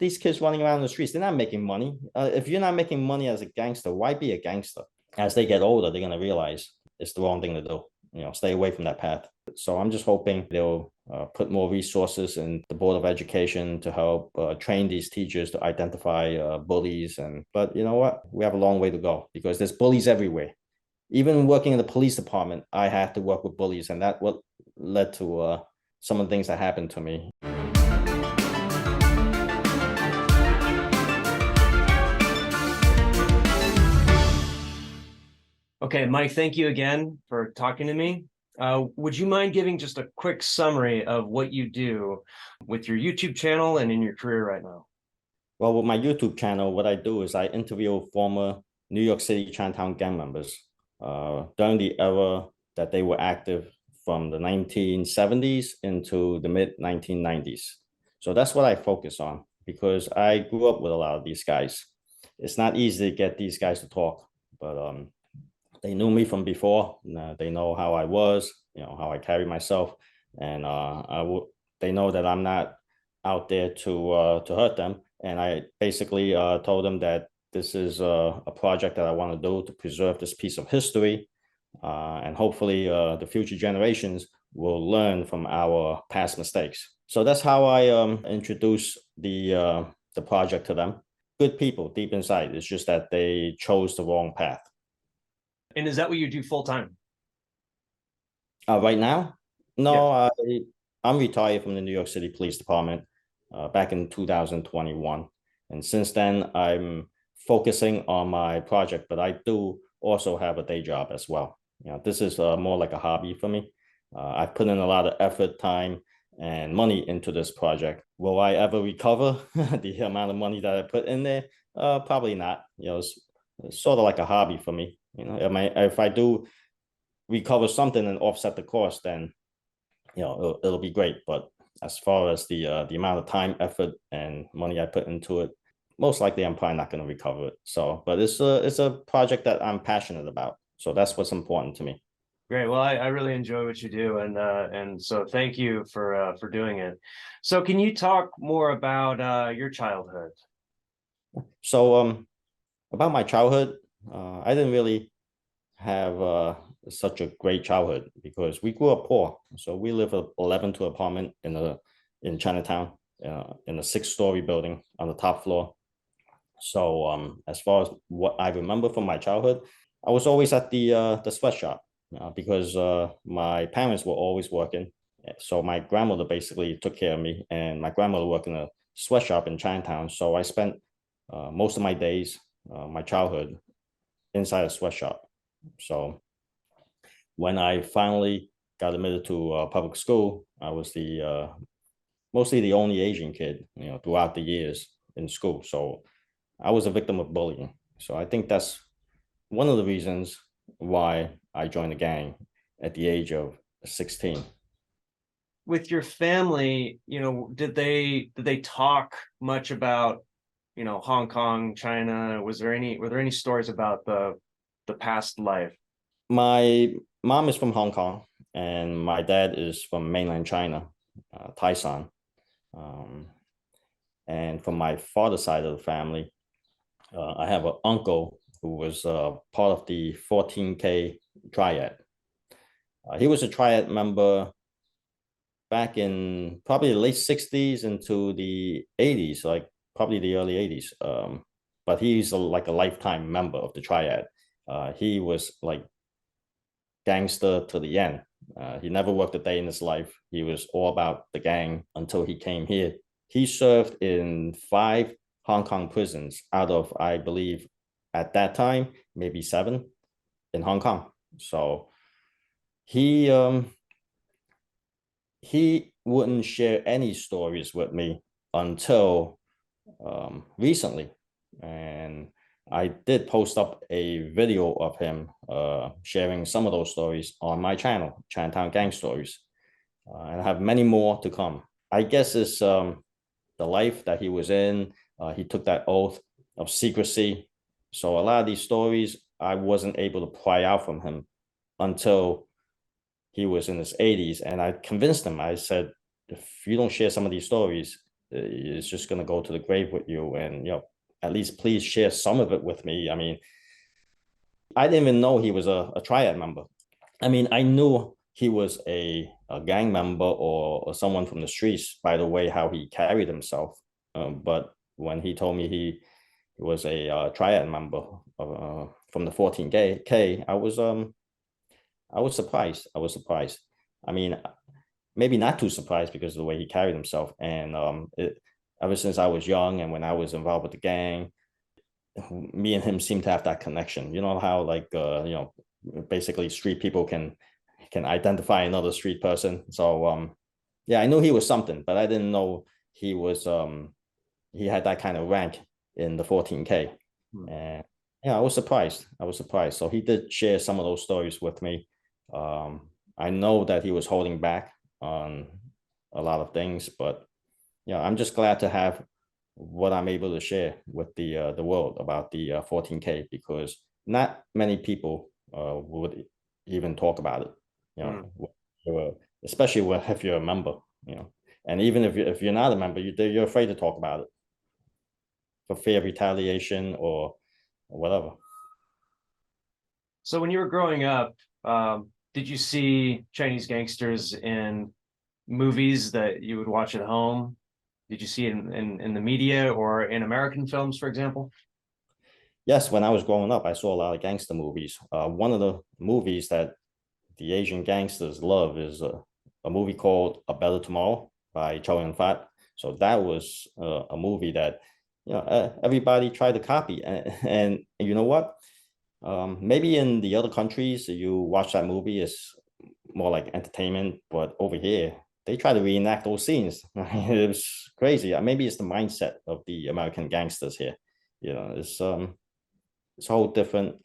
these kids running around the streets, they're not making money. If you're not making money as a gangster, why be a gangster? As they get older, they're going to realize it's the wrong thing to do. Stay away from that path. So I'm just hoping they'll put more resources in the Board of Education to help train these teachers to identify bullies. But you know what? We have a long way to go because there's bullies everywhere. Even working in the police department, I had to work with bullies, and that what led to some of the things that happened to me. Okay, Mike, thank you again for talking to me. Would you mind giving just a quick summary of what you do with your YouTube channel and in your career right now? Well, with my YouTube channel, what I do is I interview former New York City Chinatown gang members during the era that they were active from the 1970s into the mid-1990s. So that's what I focus on because I grew up with a lot of these guys. It's not easy to get these guys to talk, but they knew me from before. They know how I was, how I carry myself, and they know that I'm not out there to hurt them. And I basically told them that this is a project that I want to do to preserve this piece of history, and hopefully the future generations will learn from our past mistakes. So that's how I introduce the project to them. Good people deep inside. It's just that they chose the wrong path. And is that what you do full time? Right now? No, Yeah. I'm retired from the New York City Police Department back in 2021. And since then, I'm focusing on my project, but I do also have a day job as well. This is more like a hobby for me. I've put in a lot of effort, time, and money into this project. Will I ever recover the amount of money that I put in there? Probably not. It's sort of like a hobby for me. If I do recover something and offset the cost, then it'll be great. But as far as the amount of time, effort, and money I put into it, most likely I'm probably not going to recover it. So, but it's a project that I'm passionate about. So that's what's important to me. Great. Well, I really enjoy what you do, and so thank you for doing it. So, can you talk more about your childhood? So, about my childhood, I didn't really have such a great childhood because we grew up poor. So we live a 11-2 apartment in Chinatown, in a 6-story building on the top floor. So as far as what I remember from my childhood, I was always at the sweatshop because my parents were always working. So my grandmother basically took care of me, and my grandmother worked in a sweatshop in Chinatown. So I spent most of my days, my childhood, inside a sweatshop. So when I finally got admitted to public school, I was mostly the only Asian kid, throughout the years in school. So I was a victim of bullying. So I think that's one of the reasons why I joined the gang at the age of 16. With your family, did they talk much about, Hong Kong, China? Were there any stories about the past life? My mom is from Hong Kong, and my dad is from mainland China, Taisan. And from my father's side of the family, I have an uncle who was part of the 14K Triad. He was a Triad member back in probably the late 60s into the 80s, like probably the early 80s. But he's like a lifetime member of the Triad. He was like gangster to the end. He never worked a day in his life. He was all about the gang until he came here. He served in 5 Hong Kong prisons out of, I believe, at that time, maybe 7 in Hong Kong. So he wouldn't share any stories with me until recently. And I did post up a video of him sharing some of those stories on my channel, Chinatown Gangsters. And I have many more to come. I guess it's the life that he was in. He took that oath of secrecy. So a lot of these stories, I wasn't able to pry out from him until he was in his 80s. And I convinced him, I said, if you don't share some of these stories, is just going to go to the grave with you. And, at least please share some of it with me. I mean, I didn't even know he was a Triad member. I mean, I knew he was a gang member or someone from the streets by the way how he carried himself. But when he told me he was a Triad member from the 14K, I was surprised. I was surprised. I mean, maybe not too surprised because of the way he carried himself. And ever since I was young and when I was involved with the gang, me and him seem to have that connection. You know how like basically street people can identify another street person. So yeah, I knew he was something, but I didn't know he had that kind of rank in the 14K. And yeah, I was surprised. I was surprised. So he did share some of those stories with me. I know that he was holding back on a lot of things, but I'm just glad to have what I'm able to share with the world about the 14K, because not many people would even talk about it. Especially if you're a member. And even if you're not a member, you're afraid to talk about it for fear of retaliation or whatever. So when you were growing up, did you see Chinese gangsters in movies that you would watch at home? Did you see it in the media or in American films, for example? Yes, when I was growing up, I saw a lot of gangster movies. One of the movies that the Asian gangsters love is a movie called A Better Tomorrow by Chow Yun-fat. So that was a movie that everybody tried to copy, and you know what? Maybe in the other countries you watch that movie is more like entertainment, but over here they try to reenact those scenes. It was crazy. Maybe it's the mindset of the American gangsters here. It's a whole different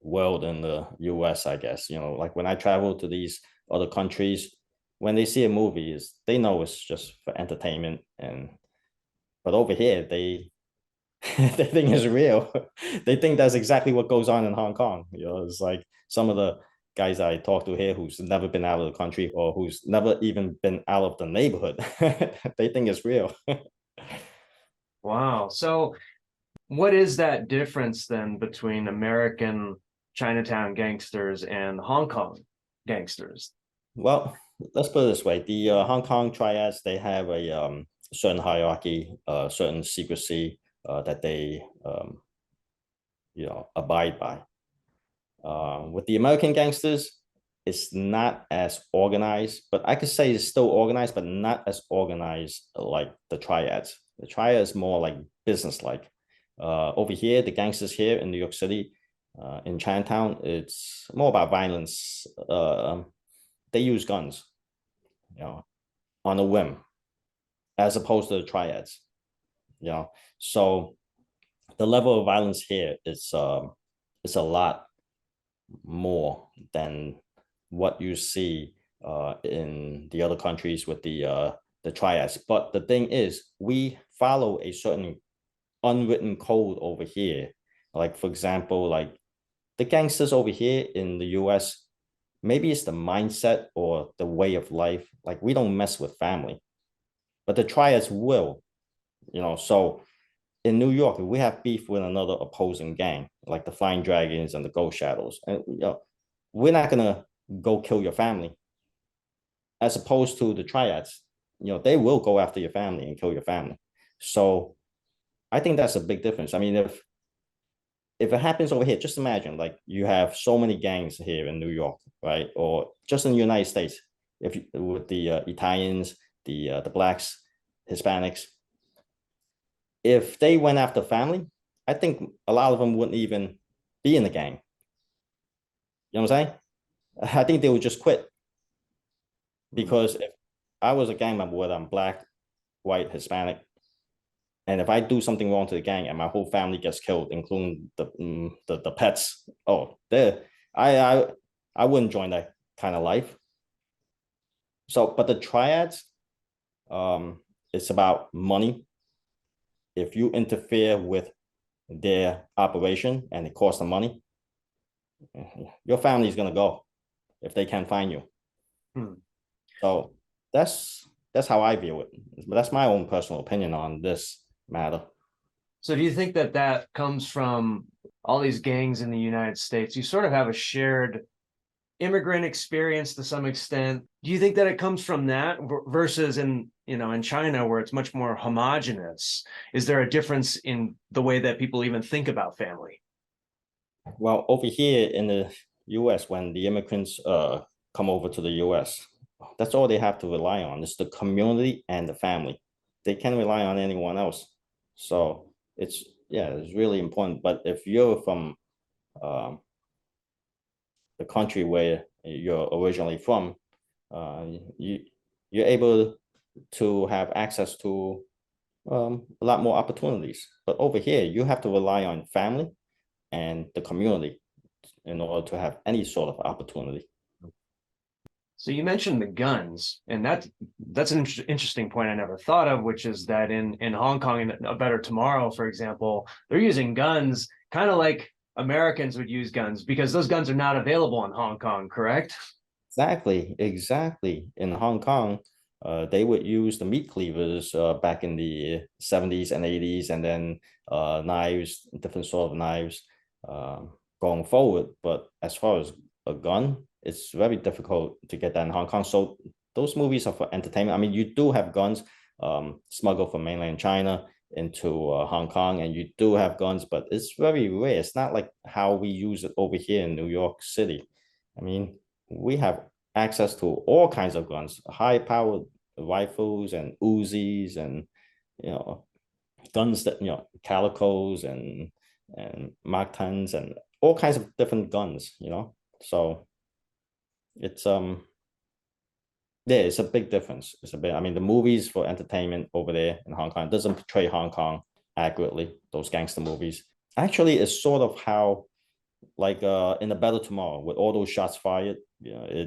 world in the US, I guess. Like when I travel to these other countries, when they see a movie, they know it's just for entertainment, but over here they they think it's real. They think that's exactly what goes on in Hong Kong. It's like some of the guys I talk to here who's never been out of the country or who's never even been out of the neighborhood. They think it's real. Wow. So what is that difference then between American Chinatown gangsters and Hong Kong gangsters? Well, let's put it this way: the Hong Kong triads, they have a certain hierarchy, certain secrecy that they abide by. With the American gangsters, it's not as organized, but I could say it's still organized, but not as organized like the triads. The triad is more like business-like. Over here, the gangsters here in New York City, in Chinatown, it's more about violence. They use guns, on a whim, as opposed to the triads. So the level of violence here is a lot more than what you see in the other countries with the triads. But the thing is, we follow a certain unwritten code over here. Like, for example, like the gangsters over here in the US, maybe it's the mindset or the way of life. Like, we don't mess with family, but the triads will. So in New York, we have beef with another opposing gang, like the Flying Dragons and the Ghost Shadows, and we're not gonna go kill your family. As opposed to the triads, they will go after your family and kill your family. So I think that's a big difference. I mean, if it happens over here, just imagine like you have so many gangs here in New York, right? Or just in the United States, with the Italians, the blacks, Hispanics, if they went after family, I think a lot of them wouldn't even be in the gang. You know what I'm saying? I think they would just quit, because if I was a gang member, whether I'm black, white, Hispanic, and if I do something wrong to the gang and my whole family gets killed, including the pets, I I wouldn't join that kind of life. So, but the triads, it's about money. If you interfere with their operation and it costs them money, your family is gonna go if they can't find you. So that's how I view it. But that's my own personal opinion on this matter. So do you think that that comes from all these gangs in the United States? You sort of have a shared immigrant experience to some extent. Do you think that it comes from that versus in, you know, in China where it's much more homogenous? Is there a difference in the way that people even think about family? Well, over here in the US, when the immigrants come over to the US, that's all they have to rely on is the community and the family. They can't rely on anyone else. So it's, yeah, it's really important. But if you're from um, the country where you're originally from, you you're able to have access to a lot more opportunities. But over here, you have to rely on family and the community in order to have any sort of opportunity. So you mentioned the guns, and that's an interesting point I never thought of, which is that in Hong Kong and A Better Tomorrow, for example, they're using guns kind of like Americans would use guns because those guns are not available in Hong Kong, correct? Exactly, exactly. In Hong Kong, they would use the meat cleavers back in the 70s and 80s, and then knives, different sort of knives going forward. But as far as a gun, it's very difficult to get that in Hong Kong. So those movies are for entertainment. I mean, you do have guns smuggled from mainland China into Hong Kong, and you do have guns, but it's very rare. It's not like how we use it over here in New York City. I mean, we have access to all kinds of guns, high-powered rifles and Uzis, and you know, guns that, you know, calicos and Mark 10s and all kinds of different guns, you know. So it's yeah, it's a big difference. It's a bit, I mean, the movies for entertainment over there in Hong Kong doesn't portray Hong Kong accurately, those gangster movies. Actually, it's sort of how, like in A Better Tomorrow, with all those shots fired, you know,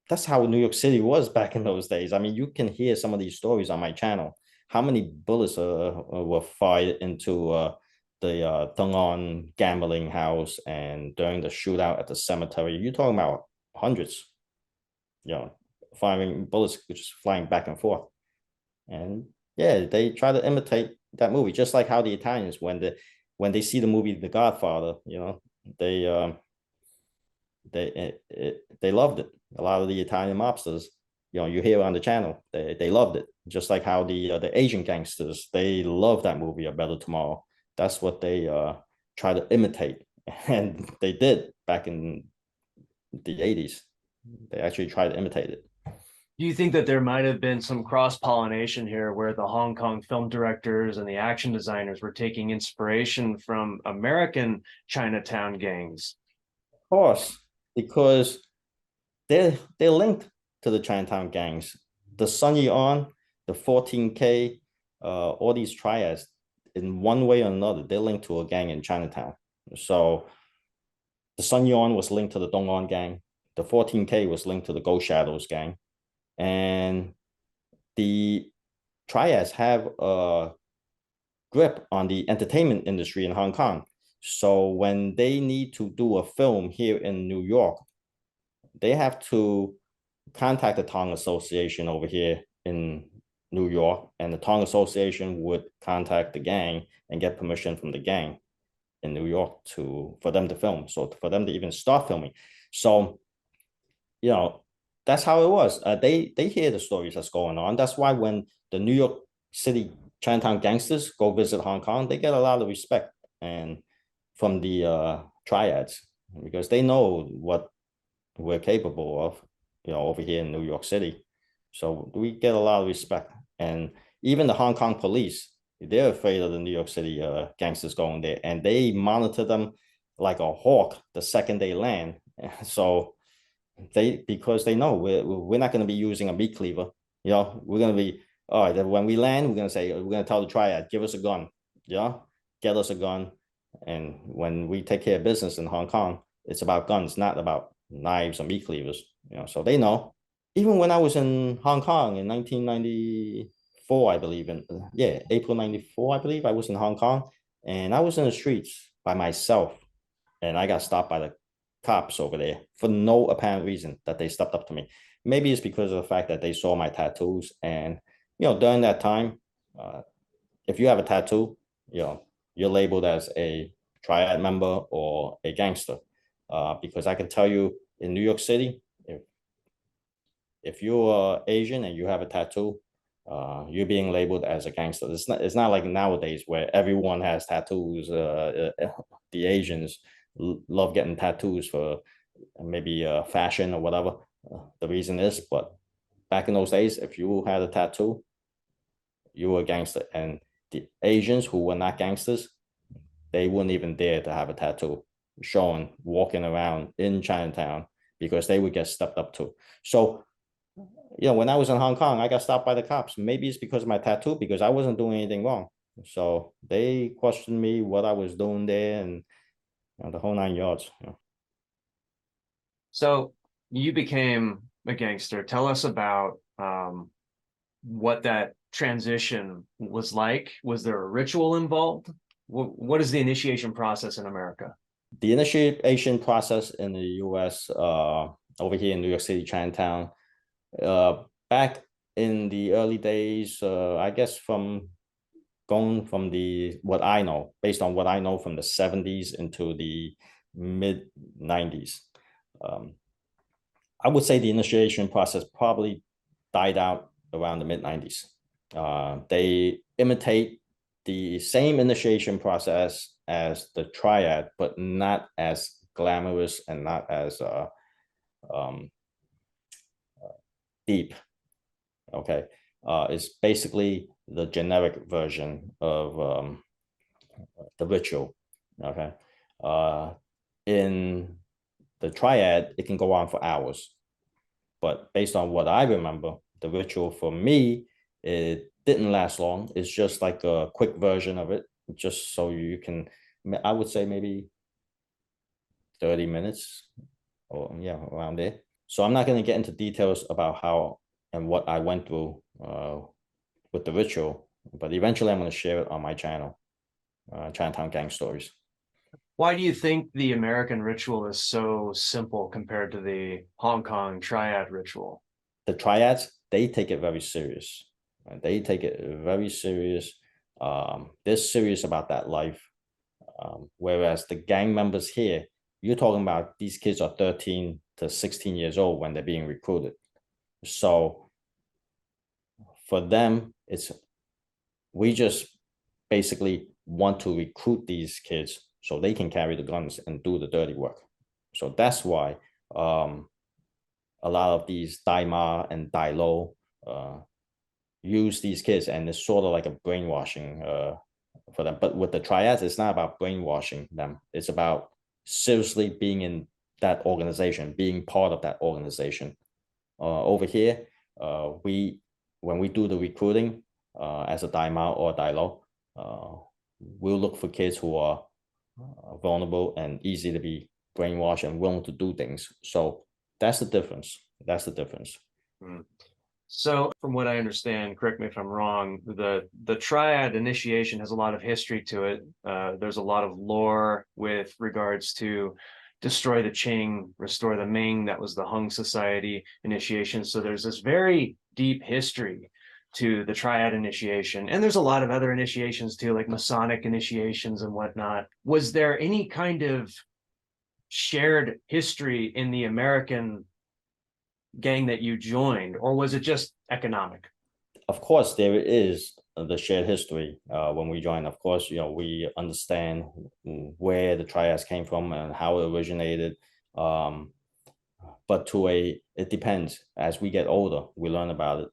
that's how New York City was back in those days. I mean, you can hear some of these stories on my channel. How many bullets were fired into the Dong On gambling house and during the shootout at the cemetery? You're talking about hundreds, you know, firing bullets just flying back and forth. And yeah, they try to imitate that movie, just like how the Italians, when they see the movie The Godfather, you know, they they loved it. A lot of the Italian mobsters, you know, you hear on the channel, they loved it. Just like how the Asian gangsters, they love that movie A Better Tomorrow. That's what they try to imitate, and they did back in the 80s. They actually tried to imitate it. Do you think that there might have been some cross-pollination here where the Hong Kong film directors and the action designers were taking inspiration from American Chinatown gangs? Of course, because they're linked to the Chinatown gangs. The Sun On, the 14K, all these triads, in one way or another, they're linked to a gang in Chinatown. So the Sun On was linked to the Dong On gang. The 14K was linked to the Ghost Shadows gang. And the triads have a grip on the entertainment industry in Hong Kong. So when they need to do a film here in New York, they have to contact the Tong Association over here in New York, and the Tong Association would contact the gang and get permission from the gang in New York for them to film. So for them to even start filming. So, you know, that's how it was. They hear the stories that's going on. That's why when the New York City Chinatown gangsters go visit Hong Kong, they get a lot of respect and from the triads, because they know what we're capable of, you know, over here in New York City. So we get a lot of respect. And even the Hong Kong police, they're afraid of the New York City gangsters going there, and they monitor them like a hawk the second they land. So because they know we're not going to be using a meat cleaver, you know, we're going to be, all right, when we land, we're going to say, we're going to tell the triad, give us a gun, yeah, get us a gun. And when we take care of business in Hong Kong, it's about guns, not about knives or meat cleavers, you know, so they know. Even when I was in Hong Kong in 1994, I believe, yeah, April 94, I believe, I was in Hong Kong, and I was in the streets by myself, and I got stopped by the cops over there for no apparent reason, that they stepped up to me. maybe it's because of the fact that they saw my tattoos, and during that time, if you have a tattoo, you're labeled as a triad member or a gangster. Because I can tell you in New York City, if you're Asian and you have a tattoo, you're being labeled as a gangster. It's not like nowadays where everyone has tattoos. The Asians love getting tattoos for maybe fashion or whatever the reason is. But back in those days, if you had a tattoo, you were a gangster. And the Asians who were not gangsters, they wouldn't even dare to have a tattoo showing walking around in Chinatown because they would get stepped up to. So, when I was in Hong Kong, I got stopped by the cops. Maybe it's because of my tattoo, because I wasn't doing anything wrong. So they questioned me what I was doing there, and the whole 9 yards. So you became a gangster. Tell us about what that transition was like. Was there a ritual involved? What is the initiation process in America? The initiation process in the US, over here in New York City, Chinatown, back in the early days, I guess going from what I know, based on what I know from the 70s into the mid 90s. I would say the initiation process probably died out around the mid 90s. They imitate the same initiation process as the Triad, but not as glamorous and not as deep. Okay, it's basically the generic version of the ritual. Okay, in the Triad, it can go on for hours, but based on what I remember, the ritual for me, it didn't last long. It's just like a quick version of it, just so you can, I would say maybe 30 minutes or around there. So I'm not going to get into details about how and what I went through with the ritual, but eventually I'm going to share it on my channel, Chinatown Gang Stories. Why do you think the American ritual is so simple compared to the Hong Kong Triad ritual? The Triads, they take it very serious. They take it very serious. They're serious about that life. Whereas the gang members here, you're talking about these kids are 13 to 16 years old when they're being recruited. So for them, we just basically want to recruit these kids so they can carry the guns and do the dirty work. So that's why a lot of these Daima and Dailo use these kids, and it's sort of like a brainwashing for them. But with the Triads, it's not about brainwashing them. It's about seriously being in that organization, being part of that organization. Over here, when we do the recruiting as a Daima or Dailo, we'll look for kids who are vulnerable and easy to be brainwashed and willing to do things. So that's the difference. That's the difference. So from what I understand, correct me if I'm wrong, the Triad initiation has a lot of history to it. There's a lot of lore with regards to destroy the Qing, restore the Ming. That was the Hung Society initiation. So there's this very deep history to the Triad initiation. And there's a lot of other initiations too, like Masonic initiations and whatnot. Was there any kind of shared history in the American gang that you joined, or was it just economic? Of course, there is the shared history when we joined. Of course, we understand where the Triads came from and how it originated. But it depends. As we get older, we learn about it,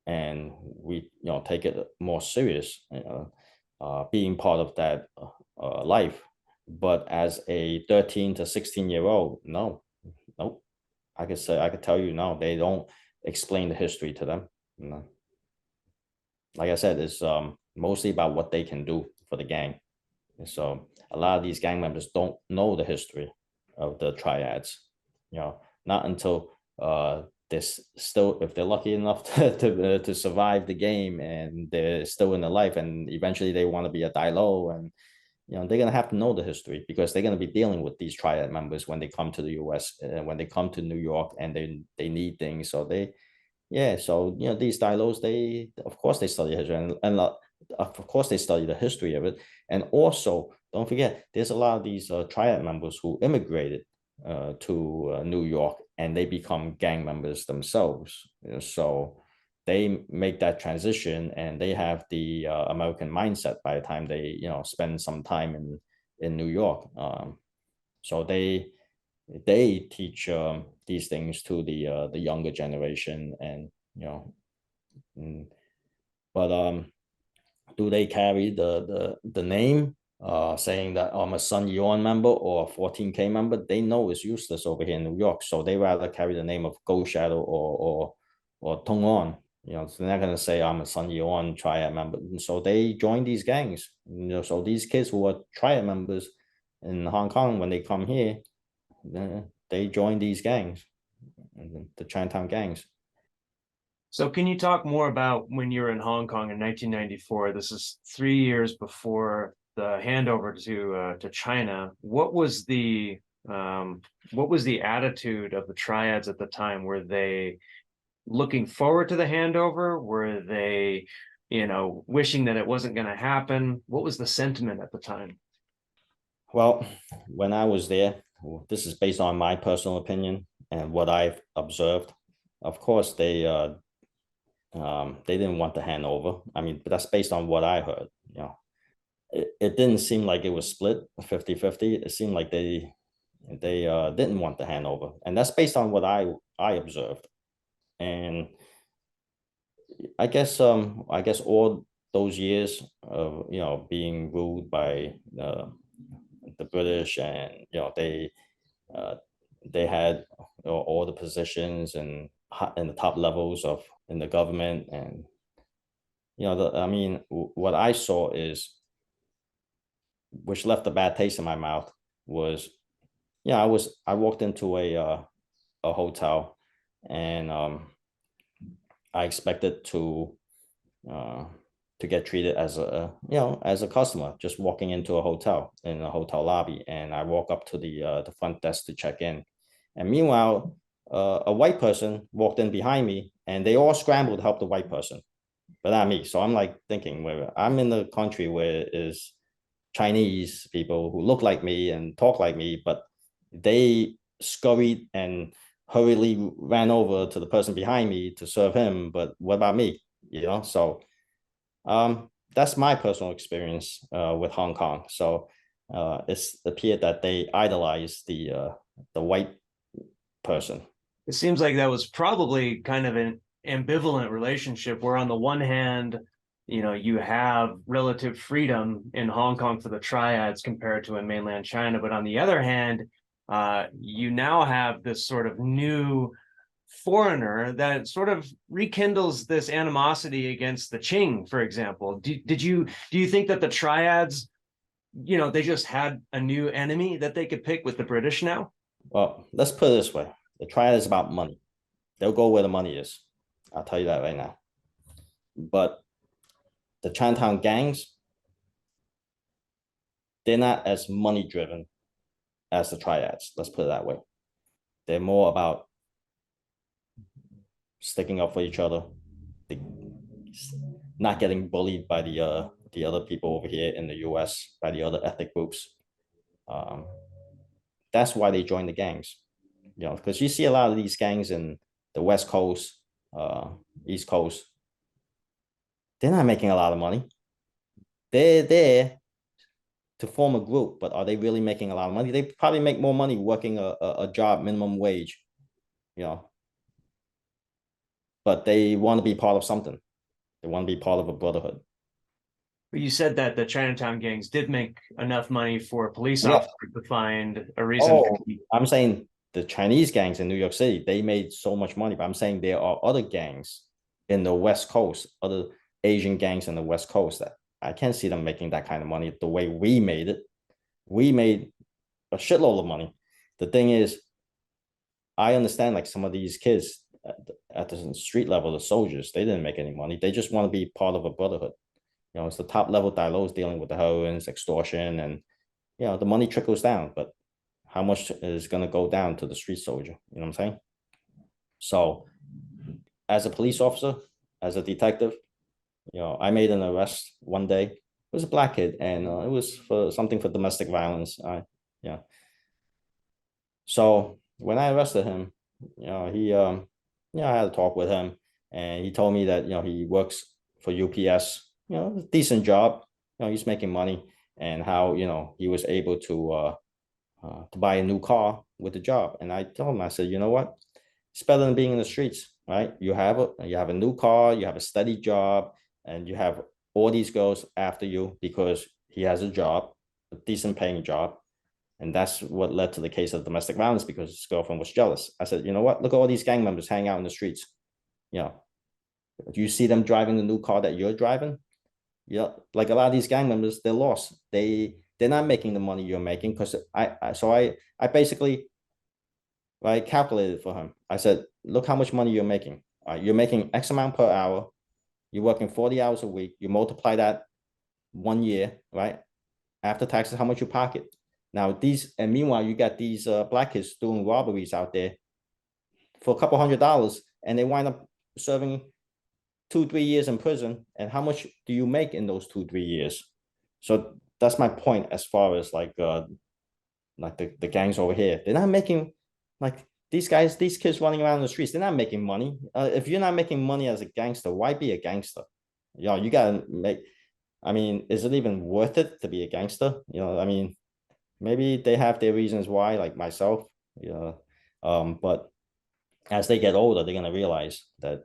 and we take it more serious, being part of that life. But as a 13 to 16-year-old, no, nope. I could tell you, no, they don't explain the history to them. No. Like I said, it's mostly about what they can do for the gang. And so a lot of these gang members don't know the history of the Triads. Not until if they're lucky enough to survive the game and they're still in the life, and eventually they want to be a Dailo, and they're gonna have to know the history because they're gonna be dealing with these Triad members when they come to the U.S. When they come to New York and they need things. So so these stylos, they of course they study history and of course they study the history of it. And also don't forget, there's a lot of these Triad members who immigrated to New York and they become gang members themselves. So they make that transition and they have the American mindset by the time they spend some time in New York. So they teach these things to the younger generation, and but do they carry the name saying that I'm a Sun Yuan member or a 14K member? They know it's useless over here in New York, so they rather carry the name of Gold Shadow or Tong On. So they're not gonna say I'm a Sun Yuan Triad member. And so they join these gangs. So these kids who are Triad members in Hong Kong, when they come here, they join these gangs, the Chinatown gangs. So can you talk more about when you were in Hong Kong in 1994? This is 3 years before the handover to China. What was the attitude of the Triads at the time? Were they looking forward to the handover? Were they, wishing that it wasn't going to happen? What was the sentiment at the time? Well, when I was there, this is based on my personal opinion and what I've observed. Of course, they didn't want the handover. I mean, but that's based on what I heard. It didn't seem like it was split 50-50. It seemed like they didn't want the handover, and that's based on what I observed. And I guess all those years of being ruled by the British, and they had all the positions and in the top levels of in the government. And I mean, what I saw is, which left a bad taste in my mouth, was I walked into a hotel, and I expected uh, to get treated as as a customer, just walking into a hotel in a hotel lobby. And I walk up to the front desk to check in, and meanwhile, a white person walked in behind me, and they all scrambled to help the white person, but not me. So I'm like thinking, where I'm in the country where is Chinese people who look like me and talk like me, but they scurried and hurriedly ran over to the person behind me to serve him. But what about me? So that's my personal experience with Hong Kong. So it's appeared that they idolize the white person. It seems like that was probably kind of an ambivalent relationship where on the one hand, you have relative freedom in Hong Kong for the Triads compared to in mainland China. But on the other hand, you now have this sort of new foreigner that sort of rekindles this animosity against the Qing, for example. Do you think that the Triads, they just had a new enemy that they could pick with the British now? Well, let's put it this way. The Triad is about money. They'll go where the money is. I'll tell you that right now. But the Chinatown gangs, they're not as money driven as the Triads. Let's put it that way. They're more about sticking up for each other, not getting bullied by the other people over here in the US, by the other ethnic groups. That's why they join the gangs. Because you see a lot of these gangs in the West Coast, East Coast. They're not making a lot of money. They're there to form a group, but are they really making a lot of money? They probably make more money working a job minimum wage, but they want to be part of something. They want to be part of a brotherhood. But you said that the Chinatown gangs did make enough money for a police officer to find a reason. I'm saying the Chinese gangs in New York City, they made so much money, but I'm saying there are other gangs in the West Coast, other Asian gangs in the West Coast, that I can't see them making that kind of money the way we made it. We made a shitload of money. The thing is, I understand like some of these kids at the street level, the soldiers, they didn't make any money. They just want to be part of a brotherhood. it's the top level dialos dealing with the heroines, extortion, and the money trickles down, but how much is going to go down to the street soldier? You know what I'm saying? So as a police officer, as a detective, I made an arrest one day. It was a black kid, and it was for something for domestic violence. Yeah. So when I arrested him, I had a talk with him, and he told me that he works for UPS, decent job, he's making money, and how he was able to buy a new car with the job. And I told him, I said, you know what? It's better than being in the streets, right? You have a new car, you have a steady job, and you have all these girls after you because he has a job, a decent paying job. And that's what led to the case of domestic violence, because his girlfriend was jealous. I said, you know what? Look at all these gang members hanging out in the streets. Do you see them driving the new car that you're driving? Like a lot of these gang members, they're lost. They're not making the money you're making, because I basically I calculated for him. I said, look how much money you're making. You're making X amount per hour. You're working 40 hours a week. You multiply that 1 year, right? After taxes, how much you pocket. Now meanwhile, you got these black kids doing robberies out there for a couple $100, and they wind up serving 2-3 years in prison. And how much do you make in those 2-3 years? So that's my point as far as like the gangs over here. They're not making, like, these kids running around the streets. They're not making money. If you're not making money as a gangster, why be a gangster? You gotta make. I mean, is it even worth it to be a gangster? I mean, maybe they have their reasons why, like myself. But as they get older, they're gonna realize that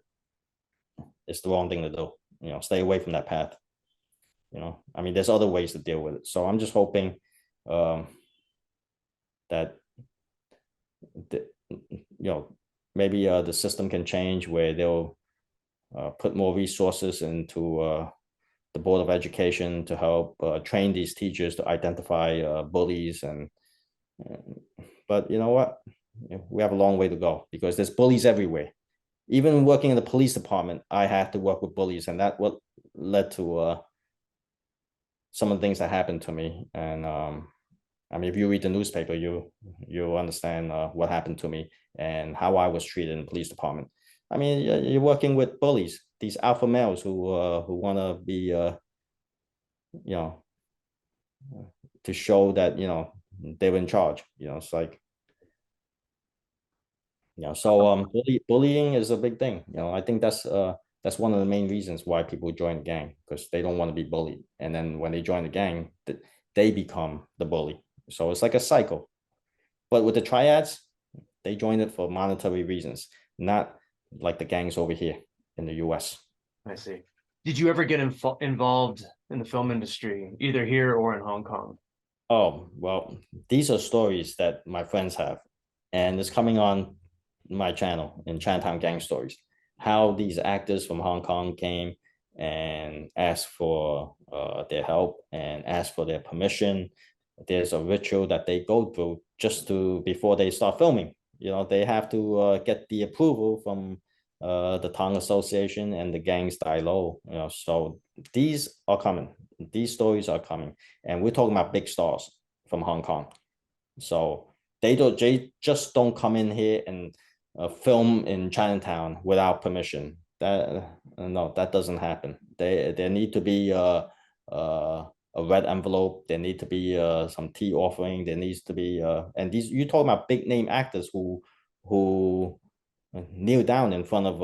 it's the wrong thing to do. Stay away from that path. I mean, there's other ways to deal with it. So I'm just hoping that maybe the system can change, where they'll put more resources into the Board of Education to help train these teachers to identify bullies. But you know what? We have a long way to go, because there's bullies everywhere. Even working in the police department, I had to work with bullies, and that what led to some of the things that happened to me. And I mean, if you read the newspaper, you understand what happened to me and how I was treated in the police department. I mean, you're working with bullies, these alpha males who want to be, to show that they were in charge. It's like, so bullying is a big thing. I think that's one of the main reasons why people join the gang, because they don't want to be bullied, and then when they join the gang, they become the bully. So it's like a cycle. But with the triads, they joined it for monetary reasons, not like the gangs over here in the US. I see. Did you ever get involved in the film industry, either here or in Hong Kong? Oh, well, these are stories that my friends have, and it's coming on my channel in Chinatown Gang Stories, how these actors from Hong Kong came and asked for their help and asked for their permission. There's a ritual that they go through just before they start filming. They have to get the approval from the Tong Association and the gangs Dailo. So these are coming. These stories are coming, and we're talking about big stars from Hong Kong. So they just don't come in here and film in Chinatown without permission. No, that doesn't happen. There need to be a red envelope. There need to be some tea offering. There needs to be and these, you talking about big name actors who kneel down in front of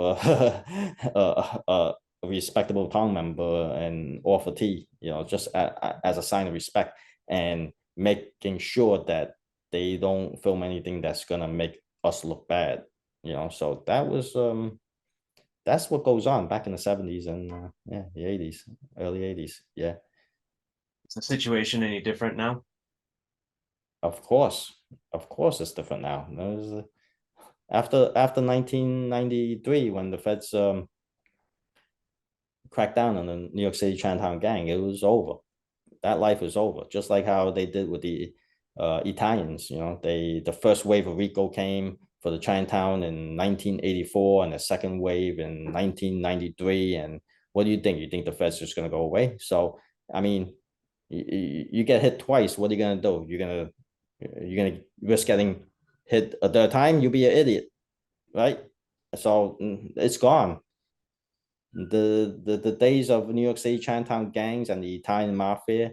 a respectable Tong member and offer tea, just as a sign of respect, and making sure that they don't film anything that's gonna make us look bad. So that's what goes on back in the 70s and the 80s, early 80s. Yeah. Is the situation any different now? Of course it's different now. After 1993, when the feds cracked down on the New York City Chinatown gang, it was over. That life is over. Just like how they did with the Italians. The first wave of RICO came for the Chinatown in 1984, and the second wave in 1993, and what do you think? You think the Fed's just going to go away? So, I mean, you get hit twice. What are you going to do? You're going to risk getting hit a third time? You'll be an idiot, right? So it's gone. The days of New York City Chinatown gangs and the Italian mafia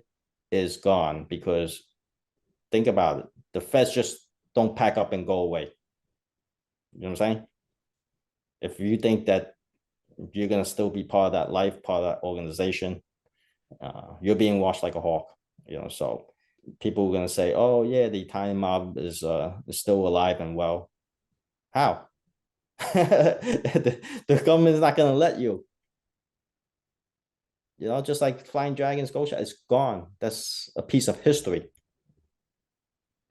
is gone, because think about it. The Feds just don't pack up and go away. You know what I'm saying? If you think that you're going to still be part of that life, part of that organization, you're being watched like a hawk, you know. So people are going to say, oh yeah, the Italian mob is still alive and well. How? The government is not going to let you. You know, just like Flying Dragons Ghost, it's gone. That's a piece of history,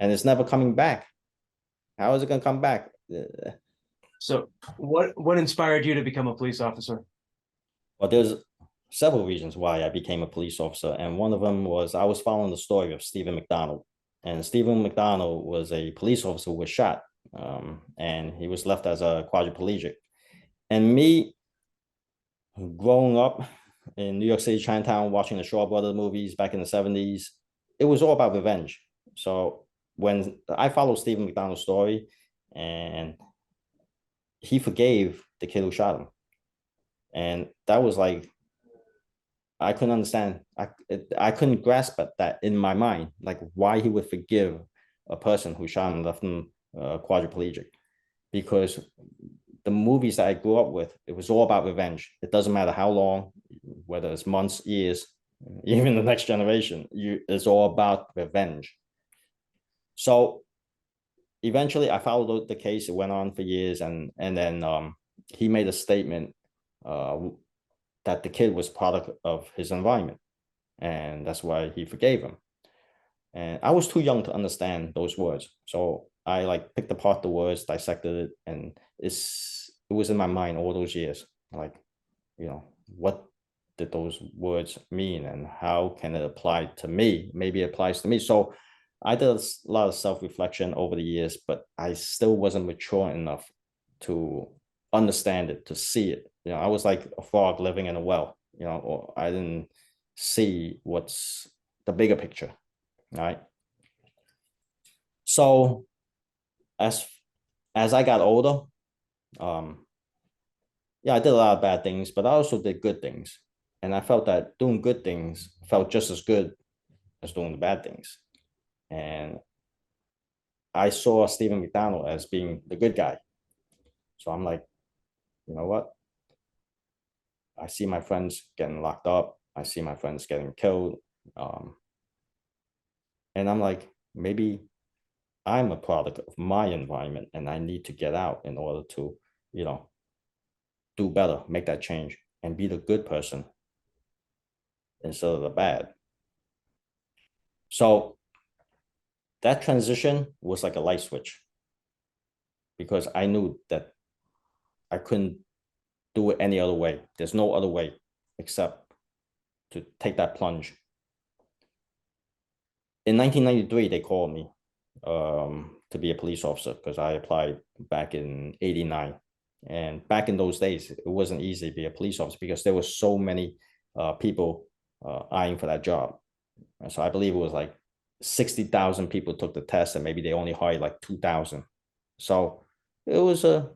and it's never coming back. How is it going to come back? So what inspired you to become a police officer? Well, there's several reasons why I became a police officer, and one of them was I was following the story of Stephen McDonald, and Stephen McDonald was a police officer who was shot, and he was left as a quadriplegic. And me, growing up in New York City, Chinatown, watching the Shaw Brothers movies back in the 70s, it was all about revenge. So when I followed Stephen McDonald's story, and he forgave the kid who shot him, and that was like, I couldn't understand. I couldn't grasp at that in my mind, like why he would forgive a person who shot him and left him quadriplegic. Because the movies that I grew up with, it was all about revenge. It doesn't matter how long, whether it's months, years, even the next generation, it's all about revenge. So eventually I followed the case. It went on for years, and then he made a statement that the kid was product of his environment, and that's why he forgave him. And I was too young to understand those words, so I like picked apart the words, dissected it, and it was in my mind all those years, like, you know, what did those words mean, and how can it apply to me? Maybe it applies to me. So I did a lot of self-reflection over the years, but I still wasn't mature enough to understand it, to see it. You know, I was like a frog living in a well, you know, or I didn't see what's the bigger picture, right? So as I got older, yeah, I did a lot of bad things, but I also did good things. And I felt that doing good things felt just as good as doing the bad things. And I saw Stephen McDonald as being the good guy. So I'm like, you know what? I see my friends getting locked up. I see my friends getting killed. And I'm like, maybe I'm a product of my environment, and I need to get out in order to, you know, do better, make that change, and be the good person instead of the bad. So that transition was like a light switch, because I knew that I couldn't do it any other way. There's no other way except to take that plunge. In 1993, they called me to be a police officer, because I applied back in 89. And back in those days, it wasn't easy to be a police officer, because there were so many people eyeing for that job. And so I believe it was like 60,000 people took the test, and maybe they only hired like 2,000. So it was a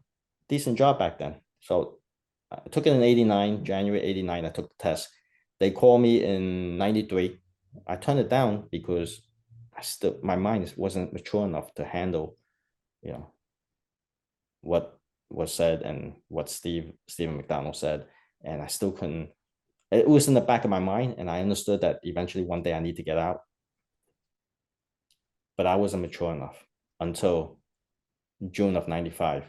decent job back then. So I took it in 89, January 89, I took the test. They called me in 93. I turned it down because my mind wasn't mature enough to handle, you know, what was said and what Stephen McDonald said. And I still couldn't, it was in the back of my mind, and I understood that eventually one day I need to get out. But I wasn't mature enough until June of 95.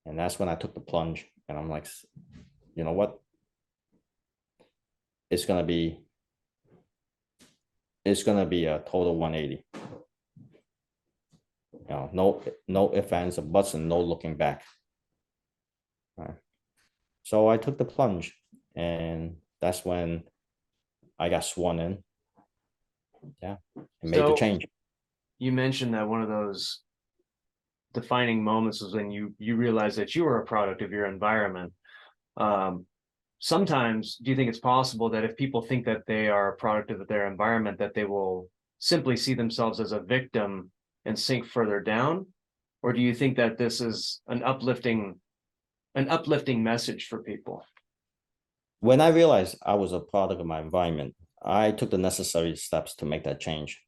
And that's when I took the plunge, and I'm like, you know what? It's gonna be a total 180. You know, no ifs, ands, or buts, and no looking back. Right. So I took the plunge, and that's when I got sworn in. Yeah, and made the change. You mentioned that one of those defining moments was when you realized that you were a product of your environment. sometimes do you think it's possible that if people think that they are a product of their environment, that they will simply see themselves as a victim and sink further down? Or do you think that this is an uplifting message for people? When I realized I was a product of my environment, I took the necessary steps to make that change.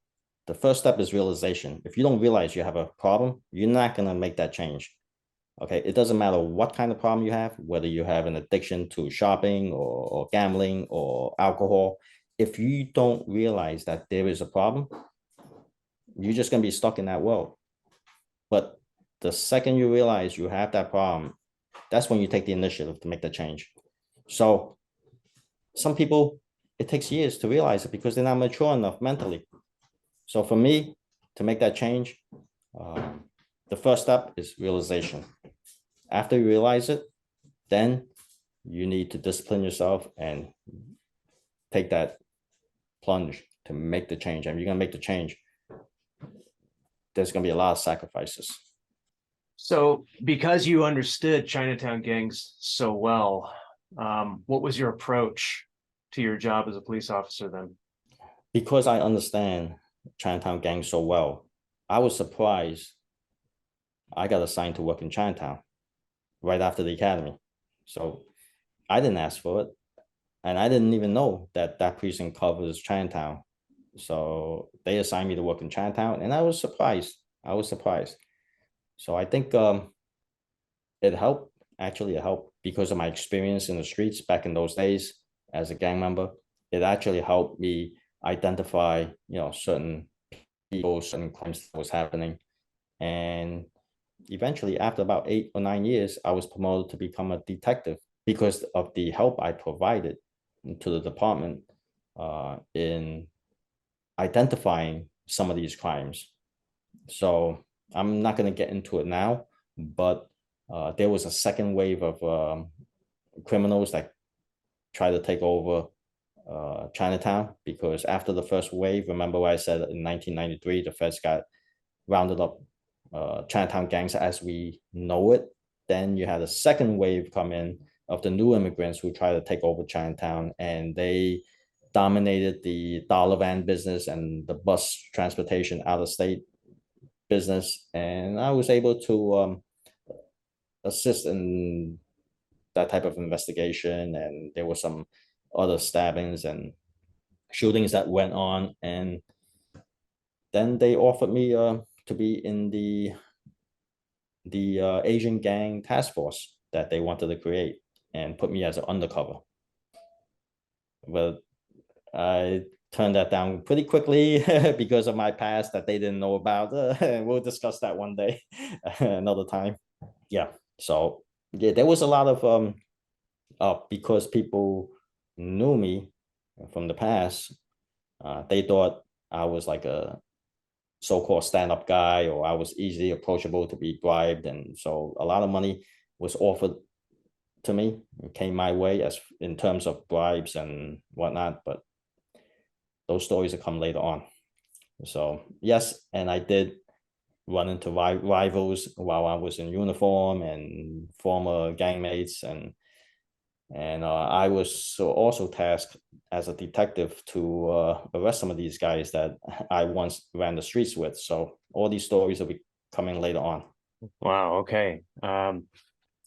The first step is realization. If you don't realize you have a problem, you're not going to make that change. Okay, it doesn't matter what kind of problem you have, whether you have an addiction to shopping or gambling or alcohol. If you don't realize that there is a problem, you're just going to be stuck in that world. But the second you realize you have that problem, that's when you take the initiative to make the change. So some people, it takes years to realize it because they're not mature enough mentally. So for me, to make that change, the first step is realization. After you realize it, then you need to discipline yourself and take that plunge to make the change. And you're going to make the change, there's going to be a lot of sacrifices. So because you understood Chinatown gangs so well, what was your approach to your job as a police officer then? Because I understand Chinatown gang so well, I was surprised I got assigned to work in Chinatown right after the academy. So I didn't ask for it. And I didn't even know that that precinct covers Chinatown. So they assigned me to work in Chinatown, and I was surprised. So I think it helped. Actually, it helped because of my experience in the streets back in those days as a gang member. It actually helped me identify, certain people, certain crimes that was happening. And eventually, after about 8 or 9 years, I was promoted to become a detective because of the help I provided to the department in identifying some of these crimes. So I'm not going to get into it now, but there was a second wave of criminals that tried to take over Chinatown because after the first wave, remember what I said in 1993, the feds got rounded up Chinatown gangs as we know it. Then you had a second wave come in of the new immigrants who tried to take over Chinatown, and they dominated the dollar van business and the bus transportation out of state business. And I was able to assist in that type of investigation. And there were some other stabbings and shootings that went on. And then they offered me to be in the Asian gang task force that they wanted to create and put me as an undercover. But I turned that down pretty quickly because of my past that they didn't know about. We'll discuss that one day, another time. Yeah. So yeah, there was a lot of because people knew me from the past. They thought I was like a so-called stand-up guy, or I was easily approachable to be bribed, and so a lot of money was offered to me, came my way as in terms of bribes and whatnot. But those stories will come later on. So yes, and I did run into rivals while I was in uniform and former gangmates, and I was also tasked as a detective to arrest some of these guys that I once ran the streets with. So all these stories will be coming later on. Wow. Okay.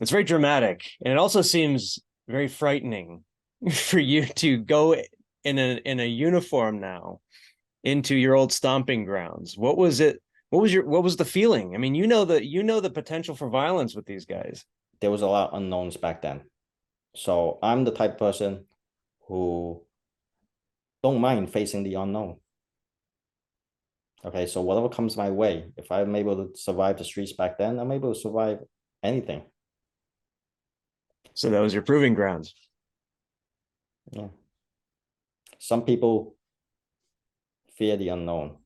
It's very dramatic, and it also seems very frightening for you to go in a uniform now into your old stomping grounds. What was it? What was the feeling? I mean, you know the potential for violence with these guys. There was a lot of unknowns back then. So I'm the type of person who don't mind facing the unknown. Okay, so whatever comes my way, if I'm able to survive the streets back then, I'm able to survive anything. So that was your proving grounds. Yeah. Some people fear the unknown.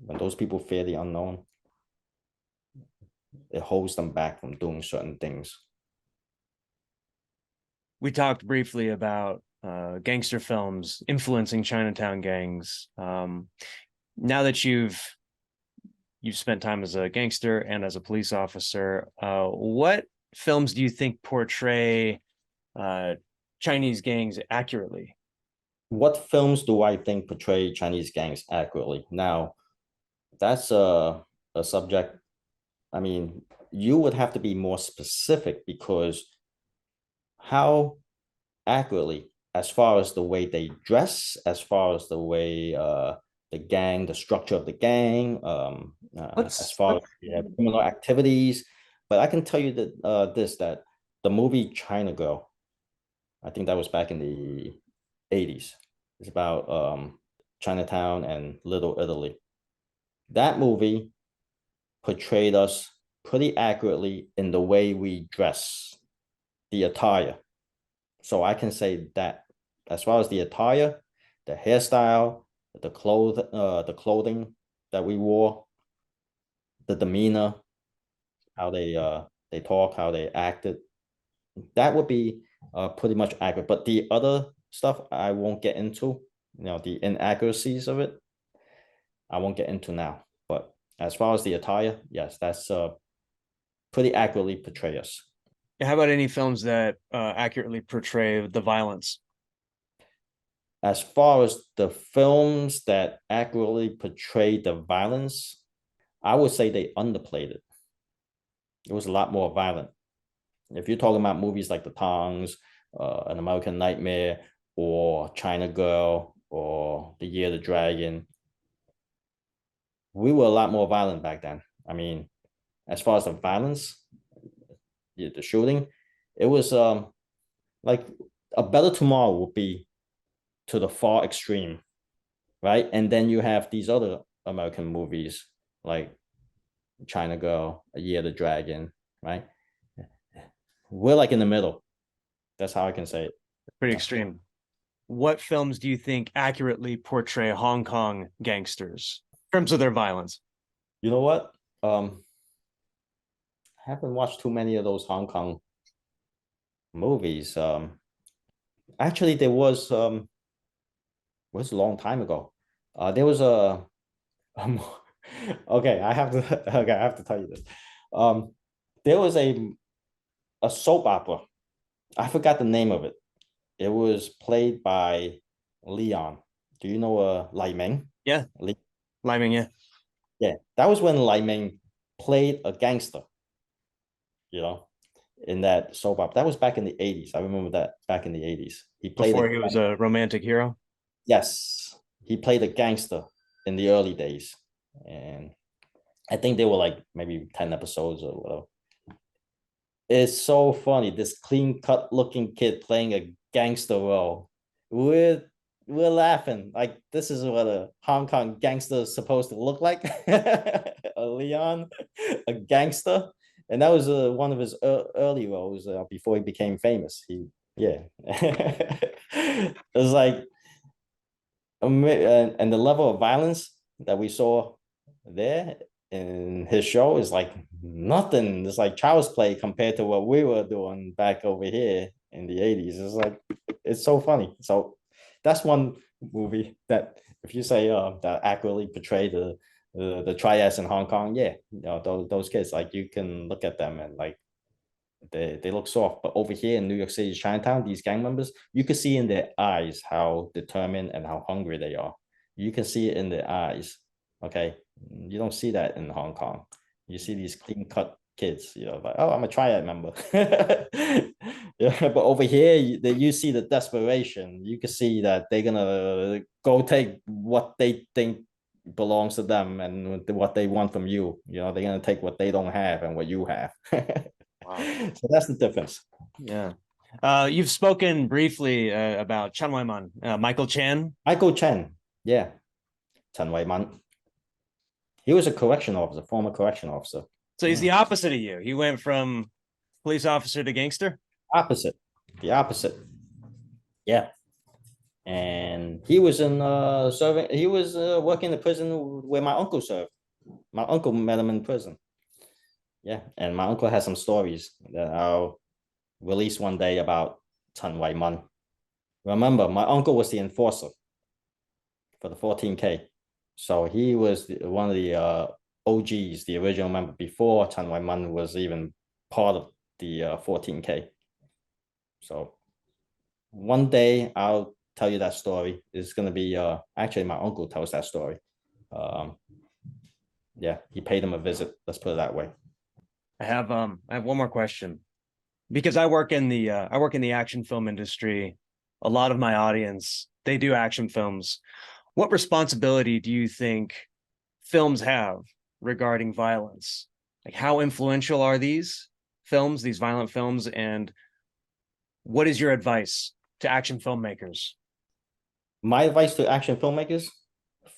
When those people fear the unknown, it holds them back from doing certain things. We talked briefly about gangster films influencing Chinatown gangs. Now that you've spent time as a gangster and as a police officer, what films do you think portray Chinese gangs accurately? What films do I think portray Chinese gangs accurately? Now, that's a subject. I mean, you would have to be more specific because how accurately, as far as the way they dress, as far as the way the gang, the structure of the gang, as Let's far as let's criminal activities. But I can tell you that that the movie China Girl, I think that was back in the 80s. It's about Chinatown and Little Italy. That movie portrayed us pretty accurately in the way we dress, the attire. So I can say that as far as the attire, the hairstyle, the clothing that we wore, the demeanor, how they talk, how they acted, that would be pretty much accurate. But the other stuff I won't get into, the inaccuracies of it, I won't get into now. But as far as the attire, yes, that's pretty accurately portray us. How about any films that accurately portray the violence? As far as the films that accurately portray the violence, I would say they underplayed it. It was a lot more violent. If you're talking about movies like The Tongs, An American Nightmare, or China Girl, or The Year of the Dragon, we were a lot more violent back then. I mean, as far as the violence, the shooting, it was like A Better Tomorrow would be to the far extreme, right? And then you have these other American movies like China Girl, A Year of the Dragon, right? We're like in the middle. That's how I can say it. Pretty extreme. What films do you think accurately portray Hong Kong gangsters in terms of their violence? You know what? I haven't watched too many of those Hong Kong movies. Actually, there was a long time ago. There was a okay. I have to tell you this. Um, there was a soap opera. I forgot the name of it. It was played by Leon. Do you know Lai Ming? Yeah, Le- Liming, yeah. yeah, that was when Lai Ming played a gangster. You know, in that soap opera. That was back in the 80s. I remember that back in the 80s. He played Before he was a romantic hero. yes, he played a gangster in the early days. And I think they were like maybe 10 episodes or whatever. It's so funny. This clean cut looking kid playing a gangster role. We're we're laughing. Like this is what a Hong Kong gangster is supposed to look like. A Leon, a gangster. And that was one of his early roles before he became famous. Yeah. It was like, and the level of violence that we saw there in his show is like nothing. It's like child's play compared to what we were doing back over here in the 80s. It's like it's so funny. So that's one movie that if you say that accurately portray the triads in Hong Kong, yeah, those kids, like you can look at them and like they look soft. But over here in New York City's Chinatown, these gang members, you can see in their eyes how determined and how hungry they are. You can see it in their eyes. Okay. You don't see that in Hong Kong. You see these clean cut kids, like, oh, I'm a triad member. Yeah, but over here, you see the desperation. You can see that they're gonna go take what they think belongs to them and what they want from you. They're gonna take what they don't have and what you have. Wow. So that's the difference. Yeah. You've spoken briefly about Chan Wai Man, Michael Chan. Michael Chen, yeah, Chan Wai Man. He was a correction officer, former correction officer. So he's the opposite of you. He went from police officer to gangster. Opposite, the opposite. Yeah, and he was in serving. He was working in the prison where my uncle served. My uncle met him in prison. Yeah, and my uncle has some stories that I'll release one day about Chan Wai Man. Remember, my uncle was the enforcer for the 14K. So he was one of the OGs, the original member before Chan Wai Man was even part of the 14K. So one day I'll tell you that story. It's gonna be actually my uncle tells that story. Yeah, he paid him a visit. Let's put it that way. I have one more question. Because I work in the action film industry. A lot of my audience, they do action films. What responsibility do you think films have regarding violence? Like, how influential are these films, these violent films, and what is your advice to action filmmakers? My advice to action filmmakers: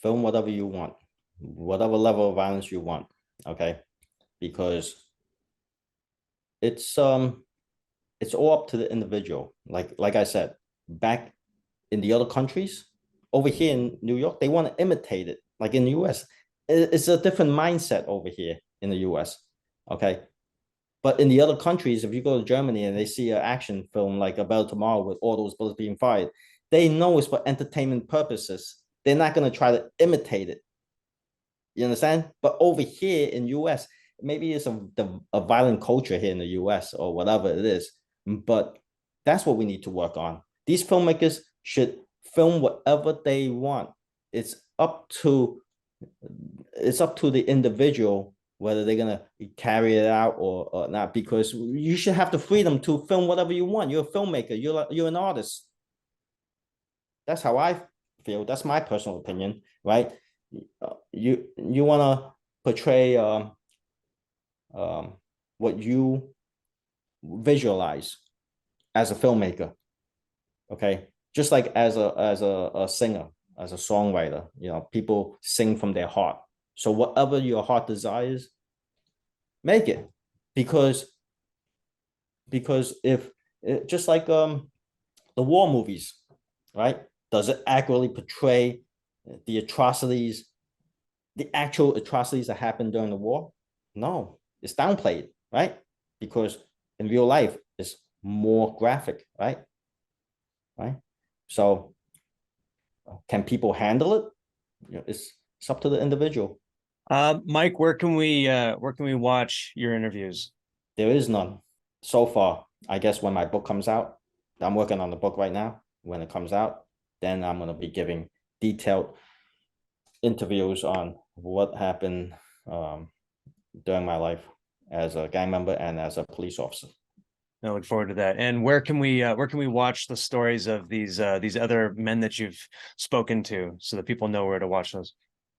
film whatever you want, whatever level of violence you want. Okay, because it's it's all up to the individual. Like I said, back in the other countries, over here in New York, they want to imitate it. Like in the US, it's a different mindset over here in the US. Okay. But in the other countries, if you go to Germany and they see an action film like A Bell Tomorrow with all those bullets being fired, they know it's for entertainment purposes. They're not going to try to imitate it. You understand? But over here in US, maybe it's a violent culture here in the US or whatever it is. But that's what we need to work on. These filmmakers should film whatever they want. It's up to the individual whether they're gonna carry it out or not, because you should have the freedom to film whatever you want. You're a filmmaker, you're an artist. That's how I feel. That's my personal opinion, right? You want to portray what you visualize as a filmmaker, okay? Just like as a singer, as a songwriter, people sing from their heart. So whatever your heart desires, make it, because if just like the war movies, right? Does it accurately portray the atrocities, the actual atrocities that happened during the war? No, it's downplayed, right? Because in real life, it's more graphic, right? Right. So, can people handle it? It's up to the individual. Mike, where can we watch your interviews? There is none so far. I guess when my book comes out, I'm working on the book right now. When it comes out, then I'm gonna be giving detailed interviews on what happened during my life as a gang member and as a police officer. I look forward to that. And where can we watch the stories of these other men that you've spoken to, so that people know where to watch those?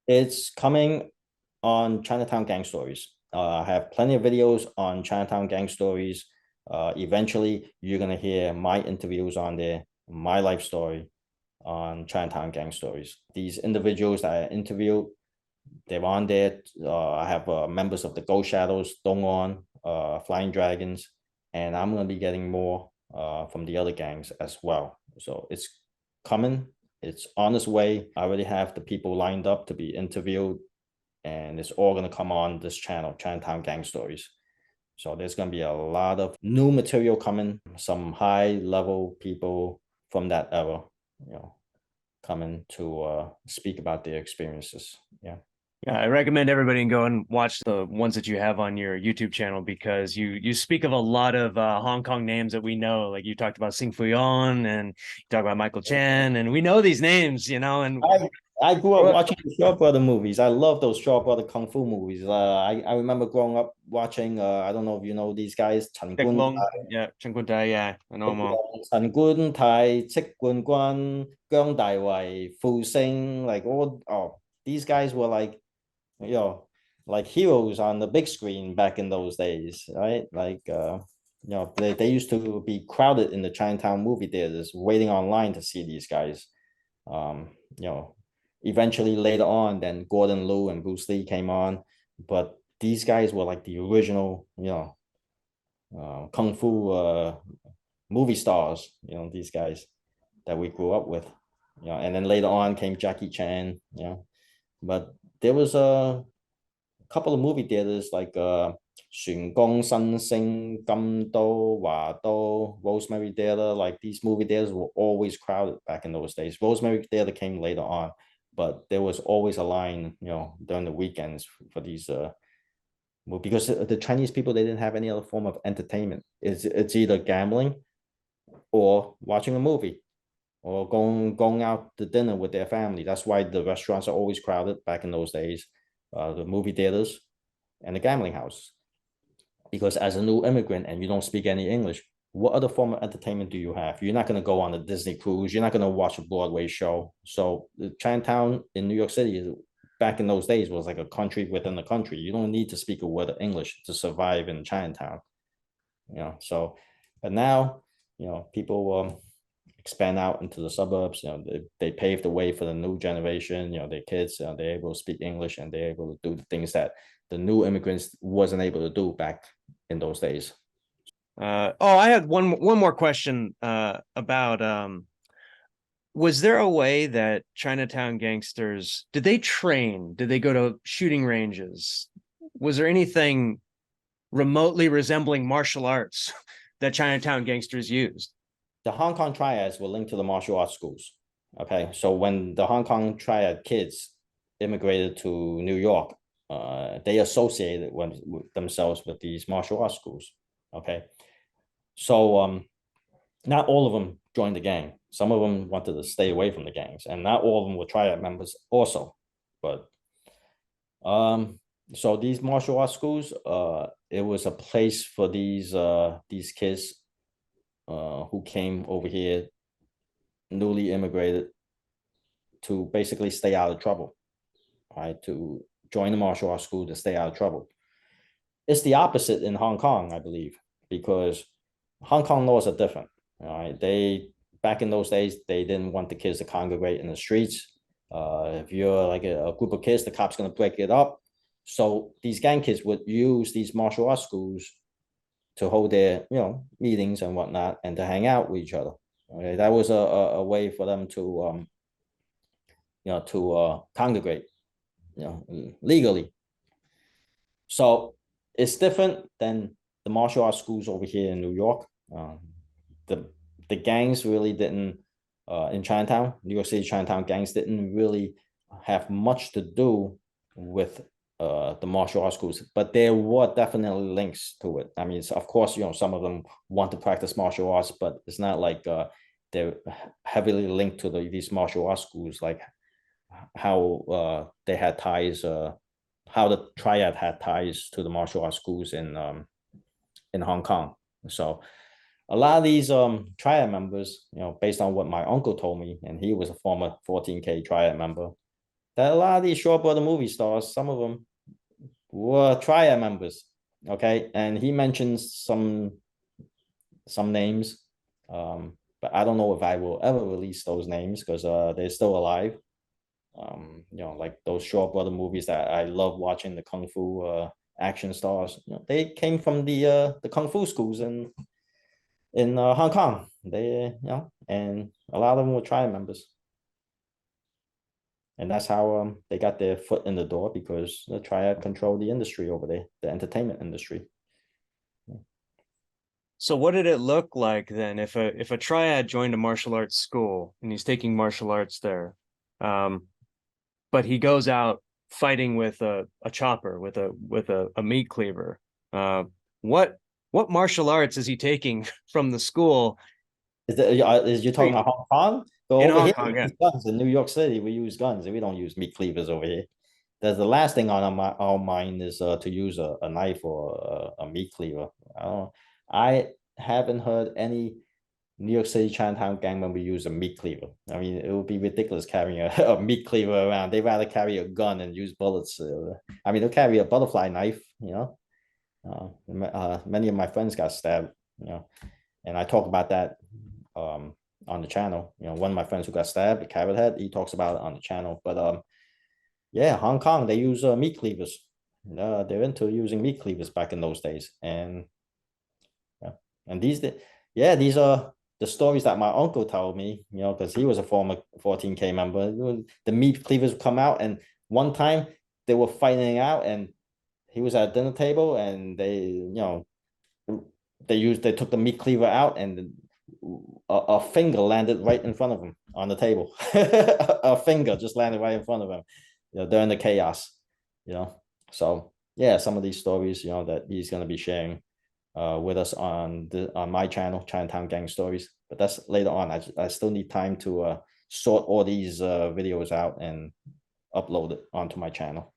It's coming on Chinatown Gang Stories. I have plenty of videos on Chinatown Gang Stories. Eventually, you're gonna hear my interviews on there, my life story on Chinatown Gang Stories. These individuals that I interviewed, they're on there. I have members of the Ghost Shadows, Dongwon, Flying Dragons, and I'm gonna be getting more from the other gangs as well. So it's coming. It's on its way. I already have the people lined up to be interviewed, and it's all gonna come on this channel, Chinatown Gang Stories. So there's gonna be a lot of new material coming. Some high level people from that era, coming to speak about their experiences. Yeah. Yeah, I recommend everybody go and watch the ones that you have on your YouTube channel, because you speak of a lot of Hong Kong names that we know. Like, you talked about Sing Fuyon, and you talk about Michael Chan, and we know these names, and I grew up watching the Shaw Brother movies. I love those Shaw Brother kung fu movies. I remember growing up watching. I don't know if you know these guys. Dick Long, yeah, Chen Kun Tai, yeah, I know them all. Chen Kun Tai, Chick Kun Guan, Gang Dai Wei, Fu Sing, like all. Oh, these guys were like, you know, like heroes on the big screen back in those days, right? Like, they used to be crowded in the Chinatown movie theaters, waiting online to see these guys. Um, you know, Eventually later on, then Gordon Liu and Bruce Lee came on, but these guys were like the original, kung fu movie stars. These guys that we grew up with. And then later on came Jackie Chan. But there was a couple of movie theaters like Xuan Gong, Sun Sing, Gam Do, Hua Do, Rosemary Theater. Like, these movie theaters were always crowded back in those days. Rosemary Theater came later on, but there was always a line, during the weekends for these. Because the Chinese people, they didn't have any other form of entertainment. It's either gambling or watching a movie, or going out to dinner with their family. That's why the restaurants are always crowded back in those days, the movie theaters and the gambling house. Because as a new immigrant and you don't speak any English, what other form of entertainment do you have? You're not going to go on a Disney cruise. You're not going to watch a Broadway show. So the Chinatown in New York City back in those days was like a country within a country. You don't need to speak a word of English to survive in Chinatown. So, but now, people expand out into the suburbs. They pave the way for the new generation. Their kids, they're able to speak English and they're able to do the things that the new immigrants wasn't able to do back in those days. I had one more question about was there a way that Chinatown Gangsters, did they train? Did they go to shooting ranges? Was there anything remotely resembling martial arts that Chinatown Gangsters used? The Hong Kong Triads were linked to the martial arts schools. Okay, so when the Hong Kong Triad kids immigrated to New York, they associated with themselves with these martial arts schools. Okay, so not all of them joined the gang. Some of them wanted to stay away from the gangs, and not all of them were Triad members also. But so these martial arts schools, it was a place for these kids who came over here newly immigrated to basically stay out of trouble, right? To join the martial arts school to stay out of trouble. It's the opposite in Hong Kong, I believe, because Hong Kong laws are different. Right? They back in those days, they didn't want the kids to congregate in the streets. If you're like a group of kids, the cops gonna break it up. So these gang kids would use these martial arts schools to hold their meetings and whatnot, and to hang out with each other. Okay, that was a way for them to congregate, legally. So it's different than the martial arts schools over here in New York. The gangs really didn't in Chinatown, New York City Chinatown gangs didn't really have much to do with the martial arts schools, but there were definitely links to it. I mean, of course, some of them want to practice martial arts, but it's not like they're heavily linked to these martial arts schools, like how they had ties, how the Triad had ties to the martial arts schools in Hong Kong. So a lot of these Triad members, based on what my uncle told me, and he was a former 14K Triad member, that a lot of these short brother movie stars, some of them were Triad members. Okay, and he mentions some names, but I don't know if I will ever release those names because they're still alive. Like those short brother movies that I love watching, the kung fu action stars. They came from the kung fu schools in Hong Kong. And a lot of them were Triad members. And that's how they got their foot in the door, because the Triad controlled the industry over there, the entertainment industry. So what did it look like then if a Triad joined a martial arts school and he's taking martial arts there, but he goes out fighting with a chopper, with a meat cleaver? What martial arts is he taking from the school? Is you talking about Hong Kong? So in over Hong here, Kong, we yeah. use guns. In New York City, we use guns, and we don't use meat cleavers over here. There's the last thing on our mind is to use a knife or a meat cleaver. I haven't heard any New York City Chinatown gang member use a meat cleaver. I mean, it would be ridiculous carrying a meat cleaver around. They'd rather carry a gun and use bullets. I mean, they'll carry a butterfly knife, many of my friends got stabbed, and I talk about that on the channel. One of my friends who got stabbed, the carrot head, he talks about it on the channel. But yeah, Hong Kong, they use meat cleavers. They're into using meat cleavers back in those days. And these are the stories that my uncle told me, because he was a former 14K member. The meat cleavers would come out, and one time they were fighting out, and he was at a dinner table, and they took the meat cleaver out, and a finger landed right in front of him on the table. A finger just landed right in front of him, during the chaos. So yeah, some of these stories, that he's going to be sharing with us on my channel, Chinatown Gang Stories. but that's later on. I still need time to sort all these videos out and upload it onto my channel.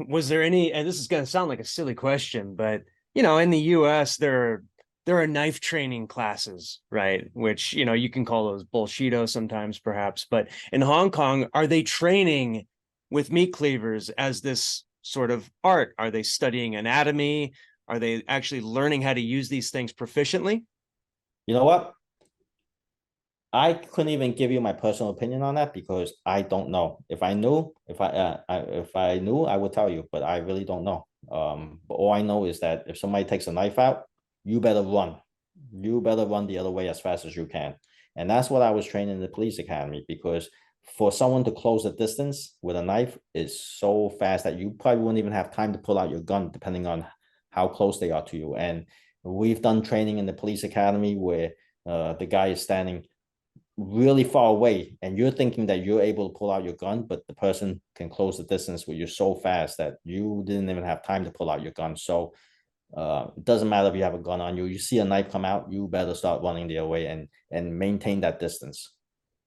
Was there any, and this is going to sound like a silly question, but in the US, there are knife training classes, right? Which, you can call those bullshido sometimes, perhaps. But in Hong Kong, are they training with meat cleavers as this sort of art? Are they studying anatomy? Are they actually learning how to use these things proficiently? You know what? I couldn't even give you my personal opinion on that because I don't know. If I knew, if I knew, I would tell you, but I really don't know. But all I know is that if somebody takes a knife out, you better run. You better run the other way as fast as you can. And that's what I was trained in the police academy, because for someone to close the distance with a knife is so fast that you probably wouldn't even have time to pull out your gun, depending on how close they are to you. And we've done training in the police academy where the guy is standing really far away and you're thinking that you're able to pull out your gun, but the person can close the distance with you so fast that you didn't even have time to pull out your gun. So it doesn't matter if you have a gun on you. You see a knife come out, you better start running the other way and maintain that distance.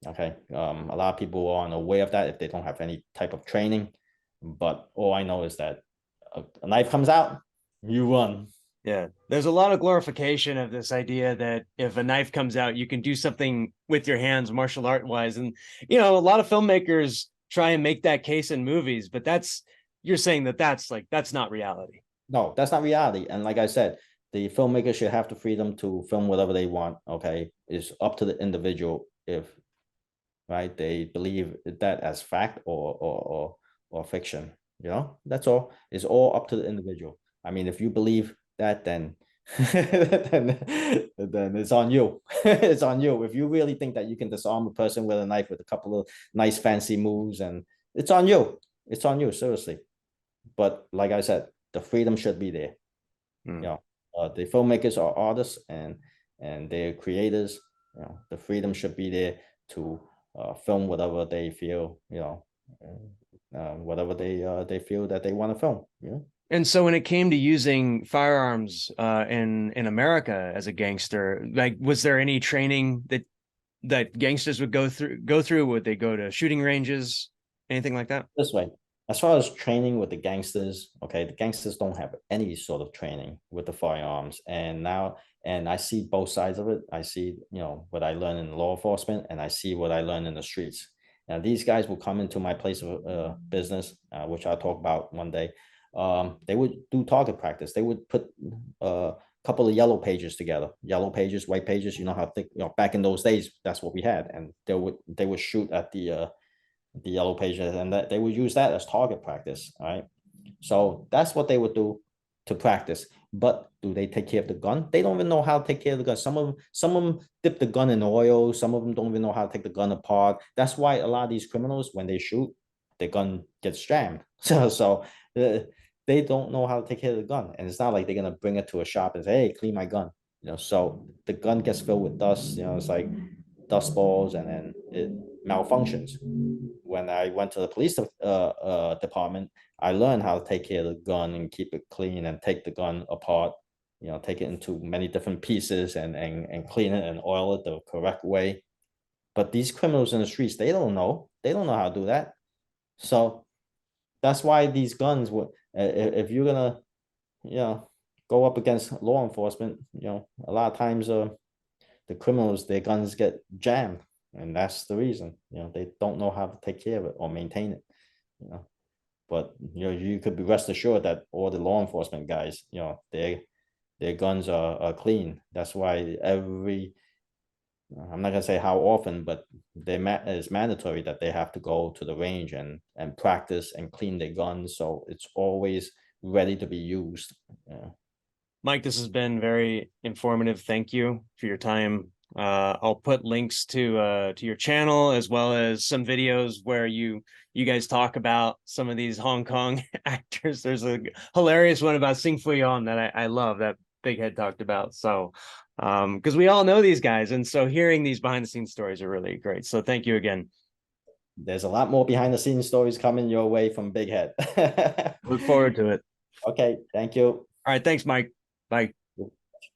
Okay. A lot of people aren't aware of that if they don't have any type of training, but all I know is that a knife comes out, you run. Yeah, there's a lot of glorification of this idea that if a knife comes out, you can do something with your hands, martial art wise. And, a lot of filmmakers try and make that case in movies, but you're saying that's not reality. No, that's not reality. And like I said, the filmmaker should have the freedom to film whatever they want. Okay. It's up to the individual if right they believe that as fact or fiction. That's all. It's all up to the individual. I mean, if you believe that, then then it's on you. It's on you. If you really think that you can disarm a person with a knife with a couple of nice fancy moves, and it's on you. It's on you, seriously. But like I said, the freedom should be there. The filmmakers are artists and they're creators. The freedom should be there to film whatever they feel. Whatever they feel that they want to film. And so when it came to using firearms in America as a gangster, like, was there any training that gangsters would go through? Would they go to shooting ranges, anything like that? This way, as far as training with the gangsters, okay, the gangsters don't have any sort of training with the firearms. And I see both sides of it. I see, what I learned in law enforcement, and I see what I learned in the streets. Now, these guys will come into my place of business, which I'll talk about one day. They would do target practice. They would put a couple of yellow pages together, yellow pages, white pages. You know how thick, back in those days, that's what we had. And they would shoot at the yellow pages, and that they would use that as target practice. All right. So that's what they would do to practice. But do they take care of the gun? They don't even know how to take care of the gun. Some of them dip the gun in oil. Some of them don't even know how to take the gun apart. That's why a lot of these criminals, when they shoot, the gun gets jammed. So they don't know how to take care of the gun. And it's not like they're gonna bring it to a shop and say, hey, clean my gun. So the gun gets filled with dust. It's like dust balls, and then it malfunctions. When I went to the police department, I learned how to take care of the gun and keep it clean and take the gun apart, take it into many different pieces and clean it and oil it the correct way. But these criminals in the streets, they don't know. They don't know how to do that. So that's why these guns, if you're gonna, go up against law enforcement, a lot of times the criminals, their guns get jammed. And that's the reason, they don't know how to take care of it or maintain it, But you could be rest assured that all the law enforcement guys, their guns are clean. That's why I'm not gonna say how often, but it's mandatory that they have to go to the range and practice and clean their guns, so it's always ready to be used. Mike, this has been very informative. Thank you for your time. I'll put links to your channel, as well as some videos where you guys talk about some of these Hong Kong actors. There's a hilarious one about Sing Fu Yon that I love, that Big Head talked about. So because we all know these guys, and so hearing these behind the scenes stories are really great. So thank you again. There's a lot more behind the scenes stories coming your way from Big Head. Look forward to it. Okay, thank you. All right, thanks, Mike. Bye.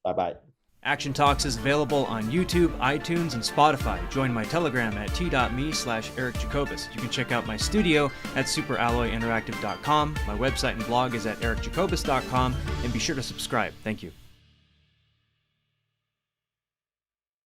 Bye-bye. Action Talks is available on YouTube, iTunes, and Spotify. Join my Telegram at t.me/Eric Jacobus. You can check out my studio at superalloyinteractive.com. My website and blog is at ericjacobus.com, and be sure to subscribe. Thank you.